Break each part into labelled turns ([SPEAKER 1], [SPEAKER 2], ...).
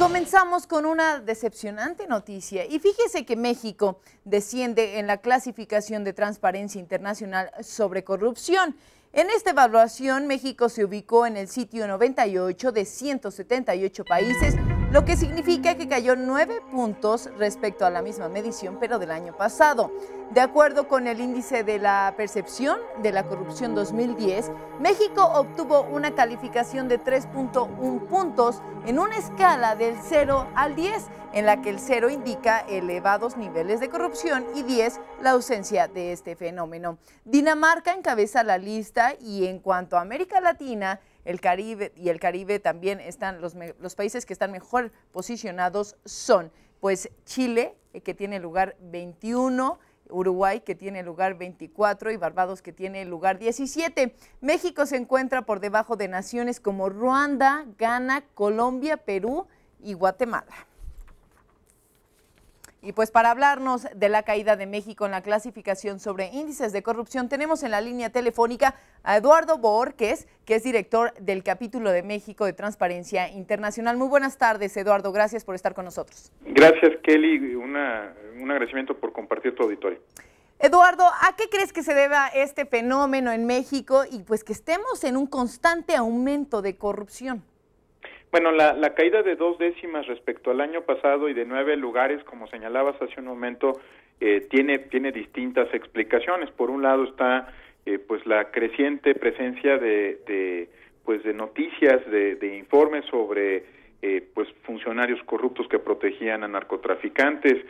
[SPEAKER 1] comenzamos con una decepcionante noticia. Y fíjese que México desciende en la clasificación de Transparencia Internacional sobre corrupción. En esta evaluación, México se ubicó en el sitio 98 de 178 países, lo que significa que cayó 9 puntos respecto a la misma medición, pero del año pasado. De acuerdo con el índice de la percepción de la corrupción 2010, México obtuvo una calificación de 3.1 puntos en una escala del 0 al 10, en la que el 0 indica elevados niveles de corrupción y 10 la ausencia de este fenómeno. Dinamarca encabeza la lista y en cuanto a América Latina, el Caribe también están los países que están mejor posicionados son pues Chile, que tiene el lugar 21, Uruguay, que tiene el lugar 24, y Barbados, que tiene el lugar 17. México se encuentra por debajo de naciones como Ruanda, Ghana, Colombia, Perú y Guatemala. Y pues para hablarnos de la caída de México en la clasificación sobre índices de corrupción, tenemos en la línea telefónica a Eduardo Bohórquez, que es director del capítulo de México de Transparencia Internacional. Muy buenas tardes, Eduardo, gracias por estar con nosotros.
[SPEAKER 2] Gracias, Kelly, un agradecimiento por compartir tu auditorio.
[SPEAKER 1] Eduardo, ¿a qué crees que se deba este fenómeno en México y pues que estemos en un constante aumento de corrupción?
[SPEAKER 2] Bueno, la caída de 2 décimas respecto al año pasado y de 9 lugares, como señalabas hace un momento, tiene distintas explicaciones. Por un lado está pues la creciente presencia de noticias, de informes sobre pues funcionarios corruptos que protegían a narcotraficantes,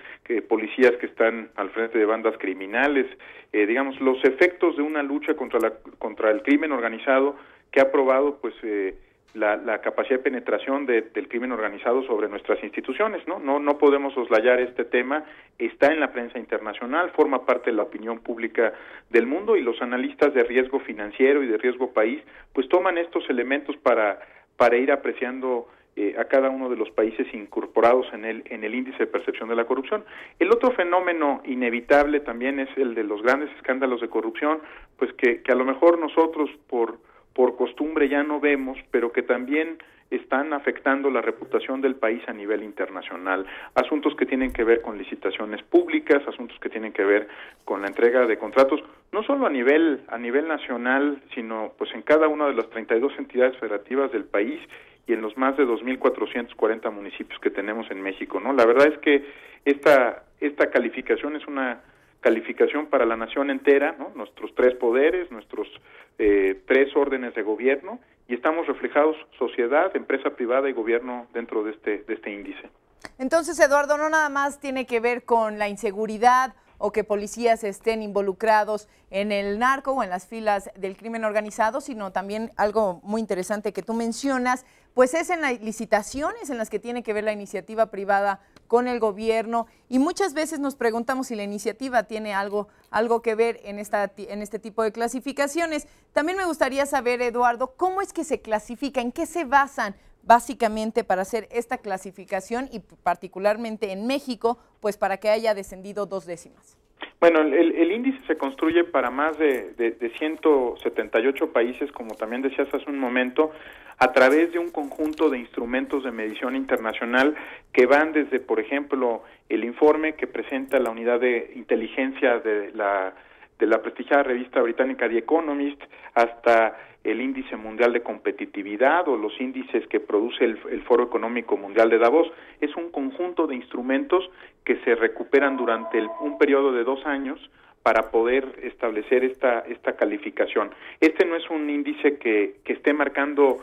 [SPEAKER 2] policías que están al frente de bandas criminales, digamos los efectos de una lucha contra el crimen organizado que ha probado pues la capacidad de penetración del crimen organizado sobre nuestras instituciones, ¿no? No podemos soslayar este tema, está en la prensa internacional, forma parte de la opinión pública del mundo y los analistas de riesgo financiero y de riesgo país, pues toman estos elementos para ir apreciando a cada uno de los países incorporados en el índice de percepción de la corrupción. El otro fenómeno inevitable también es el de los grandes escándalos de corrupción, pues que a lo mejor nosotros por costumbre ya no vemos, pero que también están afectando la reputación del país a nivel internacional. Asuntos que tienen que ver con licitaciones públicas, asuntos que tienen que ver con la entrega de contratos, no solo a nivel nacional, sino pues en cada una de las 32 entidades federativas del país y en los más de 2.440 municipios que tenemos en México, ¿no? La verdad es que esta calificación es una calificación para la nación entera, ¿no? Nuestros 3 poderes, nuestros 3 órdenes de gobierno, y estamos reflejados sociedad, empresa privada y gobierno dentro de este índice.
[SPEAKER 1] Entonces, Eduardo, no nada más tiene que ver con la inseguridad o que policías estén involucrados en el narco o en las filas del crimen organizado, sino también algo muy interesante que tú mencionas, pues es en las licitaciones en las que tiene que ver la iniciativa privada con el gobierno, y muchas veces nos preguntamos si la iniciativa tiene algo que ver en este tipo de clasificaciones. También me gustaría saber, Eduardo, ¿cómo es que se clasifica? ¿En qué se basan básicamente para hacer esta clasificación y particularmente en México, pues para que haya descendido 2 décimas?
[SPEAKER 2] Bueno, el índice se construye para más de 178 países, como también decías hace un momento, a través de un conjunto de instrumentos de medición internacional que van desde, por ejemplo, el informe que presenta la unidad de inteligencia de la prestigiada revista británica The Economist, hasta el índice mundial de competitividad o los índices que produce el Foro Económico Mundial de Davos. Es un conjunto de instrumentos que se recuperan durante un periodo de 2 años para poder establecer esta calificación. Este no es un índice que esté marcando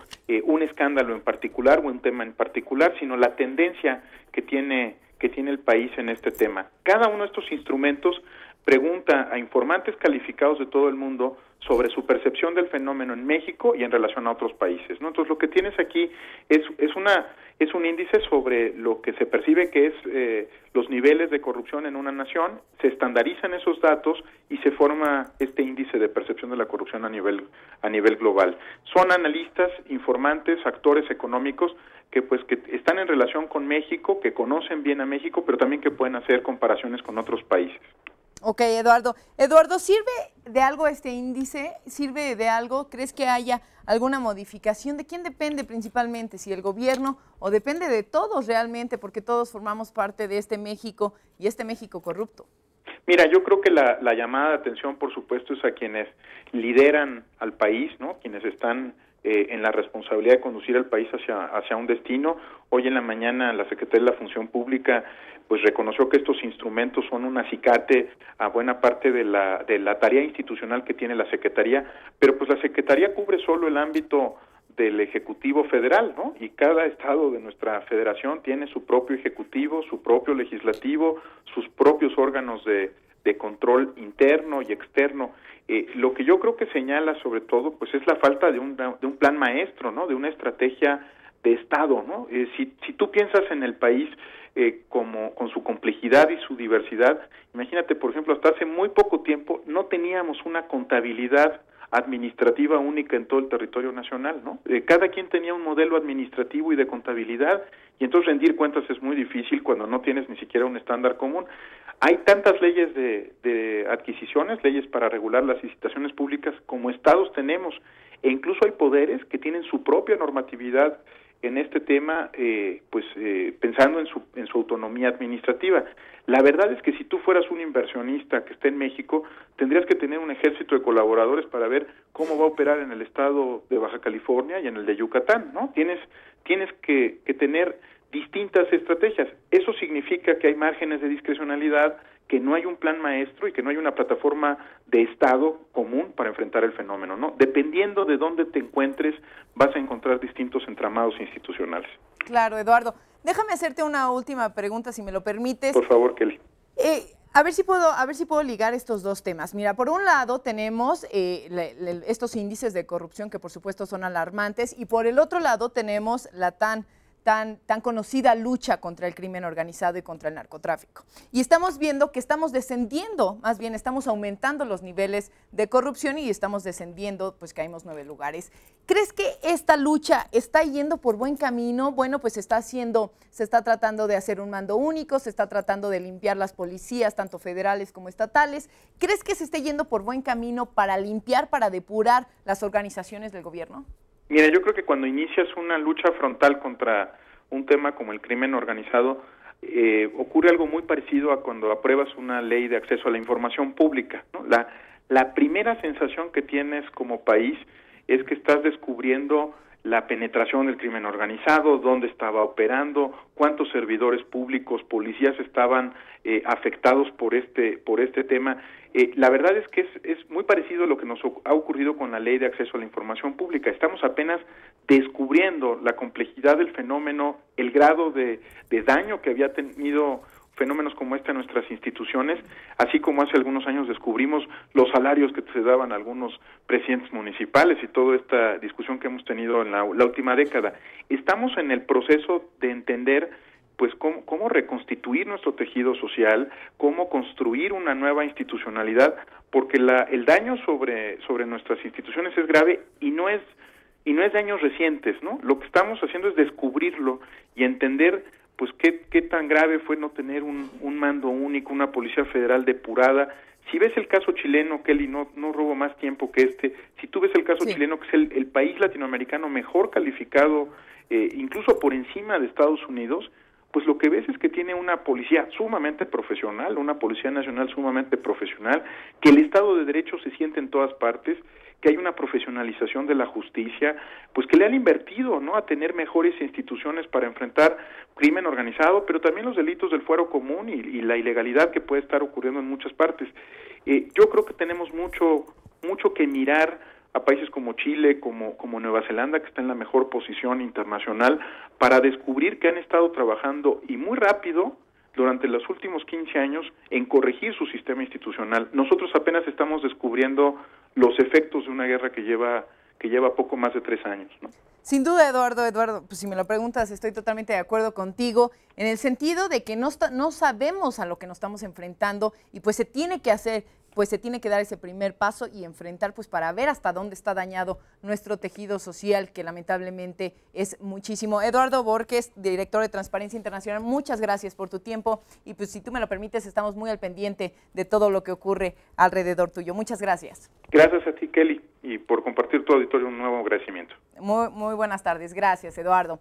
[SPEAKER 2] un escándalo en particular o un tema en particular, sino la tendencia que tiene el país en este tema. Cada uno de estos instrumentos pregunta a informantes calificados de todo el mundo sobre su percepción del fenómeno en México y en relación a otros países, ¿no? Entonces lo que tienes aquí es un índice sobre lo que se percibe que es los niveles de corrupción en una nación, se estandarizan esos datos y se forma este índice de percepción de la corrupción a nivel global. Son analistas, informantes, actores económicos que están en relación con México, que conocen bien a México, pero también que pueden hacer comparaciones con otros países.
[SPEAKER 1] Ok, Eduardo. Eduardo, ¿sirve de algo este índice? ¿Sirve de algo? ¿Crees que haya alguna modificación? ¿De quién depende principalmente? ¿Si el gobierno o depende de todos realmente? Porque todos formamos parte de este México y este México corrupto.
[SPEAKER 2] Mira, yo creo que la llamada de atención, por supuesto, es a quienes lideran al país, ¿no? Quienes están en la responsabilidad de conducir al país hacia un destino. Hoy en la mañana la Secretaría de la Función Pública pues reconoció que estos instrumentos son un acicate a buena parte de la tarea institucional que tiene la Secretaría, pero pues la Secretaría cubre solo el ámbito del Ejecutivo Federal, ¿no? Y cada estado de nuestra federación tiene su propio Ejecutivo, su propio Legislativo, sus propios órganos de control interno y externo. Lo que yo creo que señala sobre todo pues es la falta de un plan maestro, ¿no? De una estrategia de Estado, ¿no? Si tú piensas en el país como con su complejidad y su diversidad, imagínate, por ejemplo, hasta hace muy poco tiempo no teníamos una contabilidad administrativa única en todo el territorio nacional, ¿no? Cada quien tenía un modelo administrativo y de contabilidad, y entonces rendir cuentas es muy difícil cuando no tienes ni siquiera un estándar común. Hay tantas leyes de adquisiciones, leyes para regular las licitaciones públicas como estados tenemos, e incluso hay poderes que tienen su propia normatividad en este tema, pensando en su autonomía administrativa. La verdad es que si tú fueras un inversionista que esté en México, tendrías que tener un ejército de colaboradores para ver cómo va a operar en el estado de Baja California y en el de Yucatán, ¿no? Tienes que tener distintas estrategias. Eso significa que hay márgenes de discrecionalidad, que no hay un plan maestro y que no hay una plataforma de Estado común para enfrentar el fenómeno, ¿no? Dependiendo de dónde te encuentres, vas a encontrar distintos entramados institucionales.
[SPEAKER 1] Claro, Eduardo. Déjame hacerte una última pregunta, si me lo permites.
[SPEAKER 2] Por favor, Kelly.
[SPEAKER 1] A ver si puedo ligar estos dos temas. Mira, por un lado tenemos estos índices de corrupción que por supuesto son alarmantes, y por el otro lado tenemos la tan conocida lucha contra el crimen organizado y contra el narcotráfico. Y estamos viendo que estamos descendiendo, más bien estamos aumentando los niveles de corrupción y estamos descendiendo, pues caímos 9 lugares. ¿Crees que esta lucha está yendo por buen camino? Bueno, pues se está tratando de hacer un mando único, se está tratando de limpiar las policías, tanto federales como estatales. ¿Crees que se esté yendo por buen camino para limpiar, para depurar las organizaciones del gobierno?
[SPEAKER 2] Mira, yo creo que cuando inicias una lucha frontal contra un tema como el crimen organizado, ocurre algo muy parecido a cuando apruebas una ley de acceso a la información pública, ¿no? La primera sensación que tienes como país es que estás descubriendo la penetración del crimen organizado, dónde estaba operando, cuántos servidores públicos, policías estaban afectados por este tema. La verdad es que es muy parecido a lo que nos ha ocurrido con la Ley de Acceso a la Información Pública. Estamos apenas descubriendo la complejidad del fenómeno, el grado de daño que había tenido fenómenos como este en nuestras instituciones, así como hace algunos años descubrimos los salarios que se daban a algunos presidentes municipales y toda esta discusión que hemos tenido en la última década. Estamos en el proceso de entender pues cómo reconstituir nuestro tejido social, cómo construir una nueva institucionalidad, porque el daño sobre nuestras instituciones es grave y no es de años recientes, ¿no? Lo que estamos haciendo es descubrirlo y entender pues qué tan grave fue no tener un mando único, una policía federal depurada. Si ves el caso chileno, Kelly, no robo más tiempo que si tú ves el caso chileno, que es el país latinoamericano mejor calificado, incluso por encima de Estados Unidos, pues lo que ves es que tiene una policía sumamente profesional, una policía nacional sumamente profesional, que el Estado de Derecho se siente en todas partes, que hay una profesionalización de la justicia, pues que le han invertido, ¿no?, a tener mejores instituciones para enfrentar crimen organizado, pero también los delitos del fuero común y la ilegalidad que puede estar ocurriendo en muchas partes. Yo creo que tenemos mucho que mirar a países como Chile, como Nueva Zelanda, que está en la mejor posición internacional, para descubrir que han estado trabajando y muy rápido durante los últimos 15 años en corregir su sistema institucional. Nosotros apenas estamos descubriendo los efectos de una guerra que lleva poco más de 3 años, ¿no?
[SPEAKER 1] Sin duda, Eduardo, pues si me lo preguntas, estoy totalmente de acuerdo contigo, en el sentido de que no sabemos a lo que nos estamos enfrentando y pues se tiene que hacer pues se tiene que dar ese primer paso y enfrentar, pues para ver hasta dónde está dañado nuestro tejido social, que lamentablemente es muchísimo. Eduardo Borges, director de Transparencia Internacional, muchas gracias por tu tiempo y pues si tú me lo permites, estamos muy al pendiente de todo lo que ocurre alrededor tuyo. Muchas gracias.
[SPEAKER 2] Gracias a ti, Kelly, y por compartir tu auditorio un nuevo agradecimiento.
[SPEAKER 1] Muy buenas tardes. Gracias, Eduardo.